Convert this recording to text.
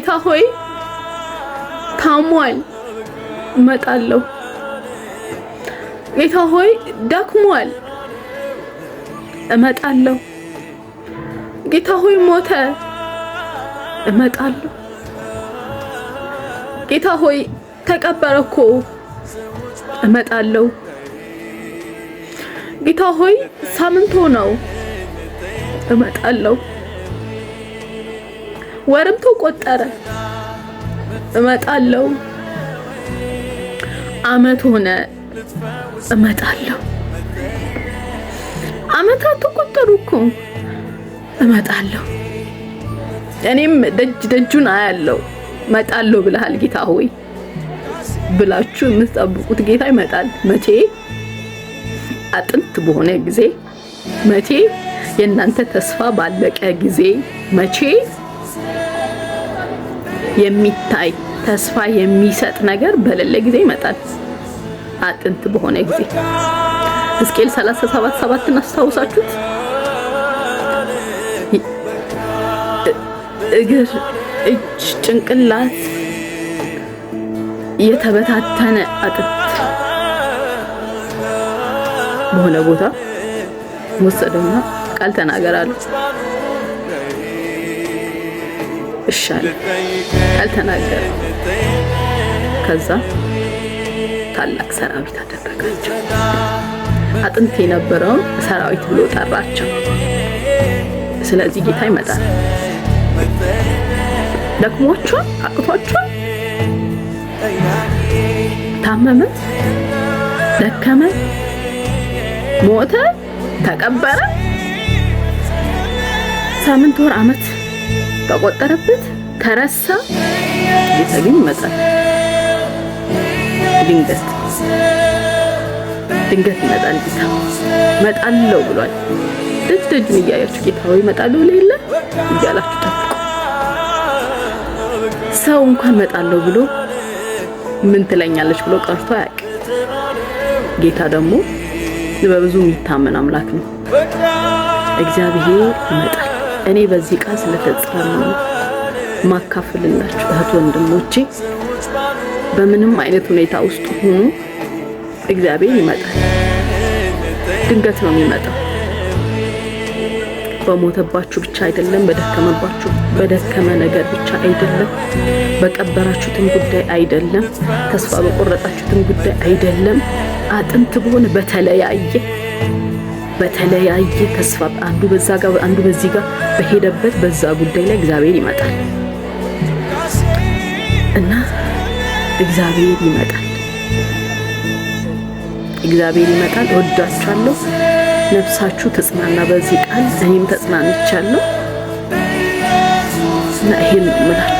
ጌታ ሆይ ታሟል እመጣለሁ። ጌታ ሆይ ደክሟል እመጣለሁ። ጌታ ሆይ ሞተ እመጣለሁ። ጌታ ሆይ ተቀበረኮ እመጣለሁ። ጌታ ሆይ ሳምንት ሆነው እመጣለሁ። ወርም ተቆጠረ እመጣለሁ። አመት ሆነ እመጣለሁ። አመታት ተቆጠሩኮ እመጣለሁ። እኔም ደጁን አያለሁ እመጣለሁ ብለሃል ጌታ ሆይ ብላችሁ የምትጠብቁት ጌታ ይመጣል። መቼ? አጥንት በሆነ ጊዜ፣ መቼ? የእናንተ ተስፋ ባለቀ ጊዜ፣ መቼ? የሚታይ ተስፋ የሚሰጥ ነገር በሌለ ጊዜ ይመጣል። አጥንት በሆነ ጊዜ ሕዝቅኤል 37:7 አስታውሳችሁት? እግር፣ እጅ፣ ጭንቅላት የተበታተነ አጥንት በሆነ ቦታ ወሰደውና ቃል ተናገራሉ። እሻለ ቃል ተናገረ። ከዛ ታላቅ ሰራዊት አደረጋቸው። አጥንት የነበረውን ሰራዊት ብሎ ጠራቸው። ስለዚህ ጌታ ይመጣል። ደክሟችኋል? አቅቷችኋል? ታመመ? ደከመ? ሞተ? ተቀበረ? ሳምንት፣ ወር፣ አመት ተቆጠረበት? ተረሳ? ጌታ ግን ይመጣል። ድንገት ይመጣል። ጌታ እመጣለሁ ብሏል። ደጁን እያያችሁ ጌታ ሆይ እመጣለሁ ለይለ እያላችሁ ጠብቁ። ሰው እንኳን እመጣለሁ ብሎ ምን ትለኛለች ብሎ ቀርቶ አያውቅም። ጌታ ደግሞ በብዙ የሚታመን አምላክ ነው። እግዚአብሔር ይመጣል። እኔ በዚህ ቃል ስለተጽናኑ ማካፈልላችሁ እህት ወንድሞቼ፣ በምንም አይነት ሁኔታ ውስጥ ሆኑ እግዚአብሔር ይመጣል። ድንገት ነው የሚመጣው። በሞተባችሁ ብቻ አይደለም፣ በደከመ ነገር ብቻ አይደለም፣ በቀበራችሁትም ጉዳይ አይደለም፣ ተስፋ በቆረጣችሁትም ጉዳይ አይደለም። አጥንት በሆነ በተለያየ ተስፋ አንዱ በዛ ጋር አንዱ በዚህ ጋር በሄደበት በዛ ጉዳይ ላይ እግዚአብሔር ይመጣል እና እግዚአብሔር ይመጣል። እወዳችኋለሁ። ነፍሳችሁ ተጽናና በዚህ ቃል፣ እኔም ተጽናንቻለሁ እና ይሄን ነው የምላችሁ።